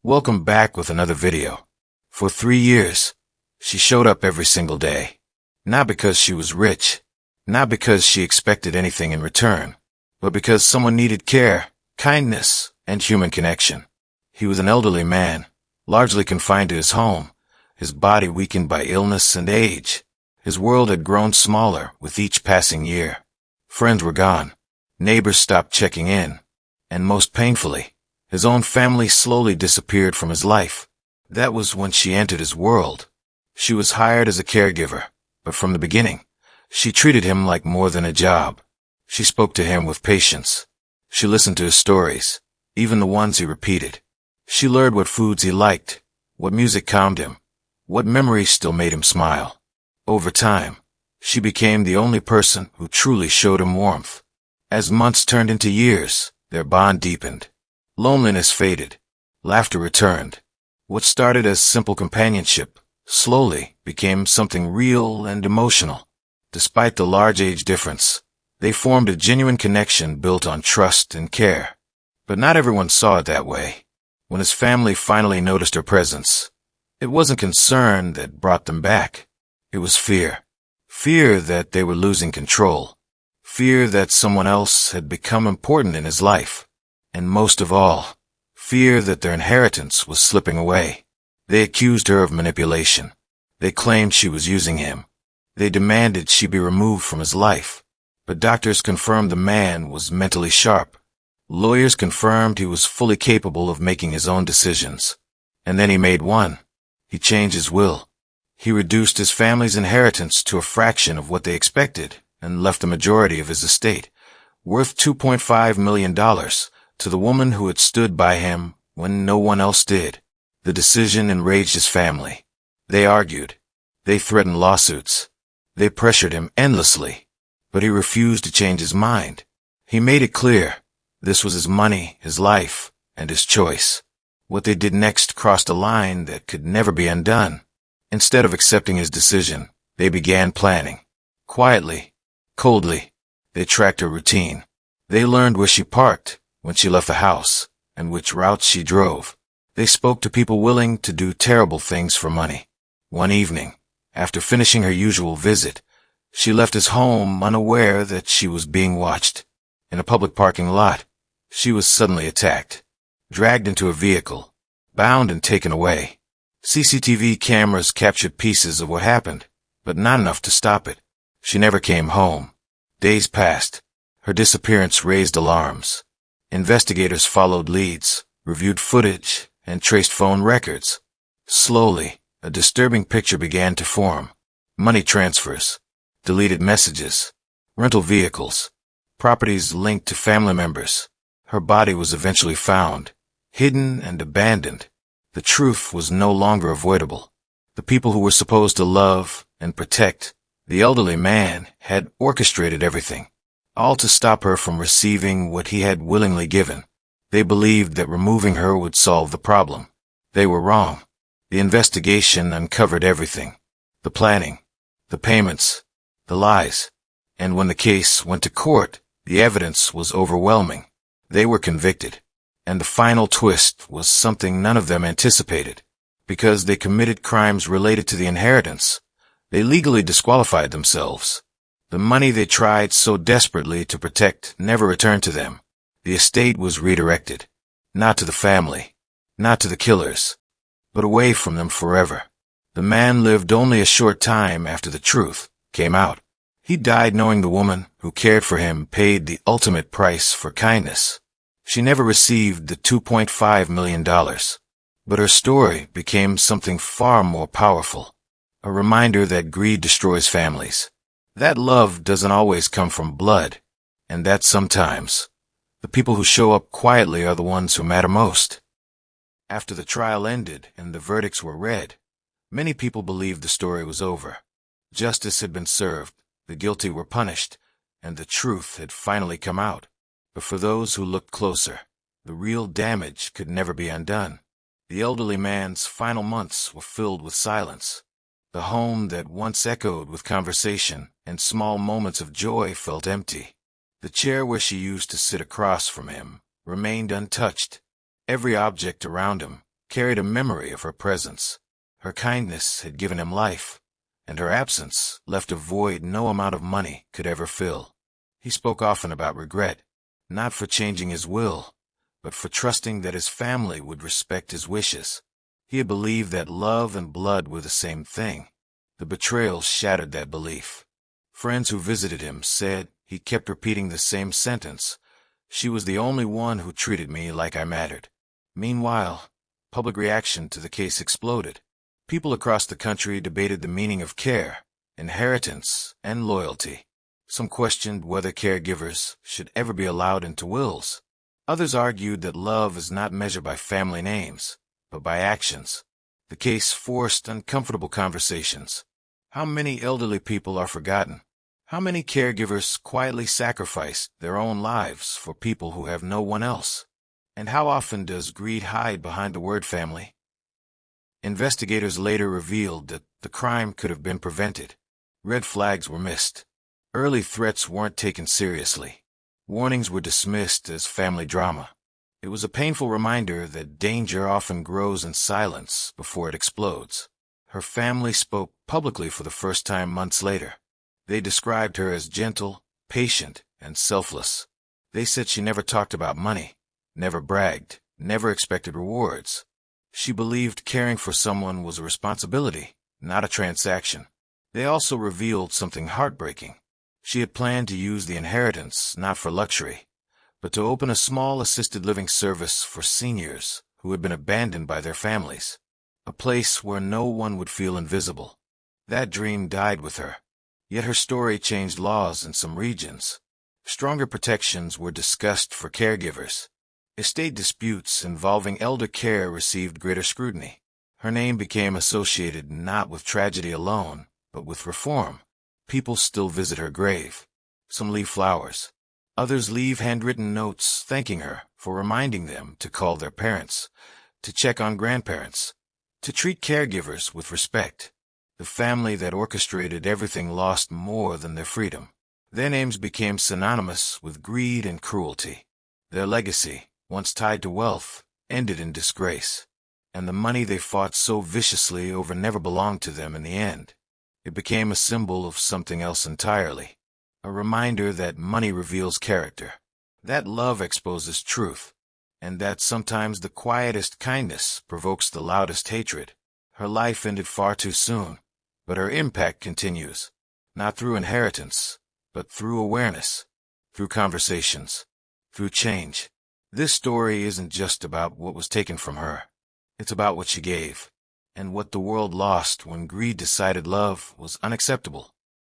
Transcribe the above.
Welcome back with another video. For 3 years, she showed up every single day. Not because she was rich, not because she expected anything in return, but because someone needed care, kindness, and human connection. He was an elderly man, largely confined to his home, his body weakened by illness and age. His world had grown smaller with each passing year. Friends were gone. Neighbors stopped checking in. And most painfully, his own family slowly disappeared from his life. That was when she entered his world. She was hired as a caregiver, but from the beginning, she treated him like more than a job. She spoke to him with patience. She listened to his stories, even the ones he repeated. She learned what foods he liked, what music calmed him, what memories still made him smile. Over time, she became the only person who truly showed him warmth. As months turned into years, their bond deepened. Loneliness faded. Laughter returned. What started as simple companionship slowly became something real and emotional. Despite the large age difference, they formed a genuine connection built on trust and care. But not everyone saw it that way. When his family finally noticed her presence, it wasn't concern that brought them back. It was fear. Fear that they were losing control. Fear that someone else had become important in his life. And most of all, fear that their inheritance was slipping away. They accused her of manipulation. They claimed she was using him. They demanded she be removed from his life. But doctors confirmed the man was mentally sharp. Lawyers confirmed he was fully capable of making his own decisions. And then he made one. He changed his will. He reduced his family's inheritance to a fraction of what they expected and left the majority of his estate, worth $2.5 million, to the woman who had stood by him when no one else did. The decision enraged his family. They argued. They threatened lawsuits. They pressured him endlessly. But he refused to change his mind. He made it clear. This was his money, his life, and his choice. What they did next crossed a line that could never be undone. Instead of accepting his decision, they began planning. Quietly, coldly, they tracked her routine. They learned where she parked when she left the house and which routes she drove. They spoke to people willing to do terrible things for money. One evening, after finishing her usual visit, she left his home unaware that she was being watched. In a public parking lot, she was suddenly attacked, dragged into a vehicle, bound and taken away. CCTV cameras captured pieces of what happened, but not enough to stop it. She never came home. Days passed. Her disappearance raised alarms. Investigators followed leads, reviewed footage, and traced phone records. Slowly, a disturbing picture began to form. Money transfers, deleted messages, rental vehicles, properties linked to family members. Her body was eventually found, hidden and abandoned. The truth was no longer avoidable. The people who were supposed to love and protect the elderly man had orchestrated everything, all to stop her from receiving what he had willingly given. They believed that removing her would solve the problem. They were wrong. The investigation uncovered everything. The planning, the payments, the lies. And when the case went to court, the evidence was overwhelming. They were convicted. And the final twist was something none of them anticipated. Because they committed crimes related to the inheritance, they legally disqualified themselves. The money they tried so desperately to protect never returned to them. The estate was redirected. Not to the family, not to the killers, but away from them forever. The man lived only a short time after the truth came out. He died knowing the woman who cared for him paid the ultimate price for kindness. She never received the $2.5 million. But her story became something far more powerful. A reminder that greed destroys families. That love doesn't always come from blood. And that sometimes, the people who show up quietly are the ones who matter most. After the trial ended and the verdicts were read, many people believed the story was over. Justice had been served, the guilty were punished, and the truth had finally come out. But for those who looked closer, the real damage could never be undone. The elderly man's final months were filled with silence. The home that once echoed with conversation and small moments of joy felt empty. The chair where she used to sit across from him remained untouched. Every object around him, carried a memory of her presence. Her kindness had given him life, and her absence left a void no amount of money could ever fill. He spoke often about regret, not for changing his will, but for trusting that his family would respect his wishes. He had believed that love and blood were the same thing. The betrayal shattered that belief. Friends who visited him said he kept repeating the same sentence: "She was the only one who treated me like I mattered." Meanwhile, public reaction to the case exploded. People across the country debated the meaning of care, inheritance, and loyalty. Some questioned whether caregivers should ever be allowed into wills. Others argued that love is not measured by family names, but by actions. The case forced uncomfortable conversations. How many elderly people are forgotten? How many caregivers quietly sacrificed their own lives for people who have no one else? And how often does greed hide behind the word family? Investigators later revealed that the crime could have been prevented. Red flags were missed. Early threats weren't taken seriously. Warnings were dismissed as family drama. It was a painful reminder that danger often grows in silence before it explodes. Her family spoke publicly for the first time months later. They described her as gentle, patient, and selfless. They said she never talked about money, never bragged, never expected rewards. She believed caring for someone was a responsibility, not a transaction. They also revealed something heartbreaking. She had planned to use the inheritance not for luxury, but to open a small assisted living service for seniors who had been abandoned by their families. A place where no one would feel invisible. That dream died with her. Yet her story changed laws in some regions. Stronger protections were discussed for caregivers. Estate disputes involving elder care received greater scrutiny. Her name became associated not with tragedy alone, but with reform. People still visit her grave. Some leave flowers. Others leave handwritten notes thanking her for reminding them to call their parents, to check on grandparents, to treat caregivers with respect. The family that orchestrated everything lost more than their freedom. Their names became synonymous with greed and cruelty. Their legacy, once tied to wealth, ended in disgrace. And the money they fought so viciously over never belonged to them in the end. It became a symbol of something else entirely. A reminder that money reveals character, that love exposes truth, and that sometimes the quietest kindness provokes the loudest hatred. Her life ended far too soon, but her impact continues, not through inheritance, but through awareness, through conversations, through change. This story isn't just about what was taken from her. It's about what she gave, and what the world lost when greed decided love was unacceptable.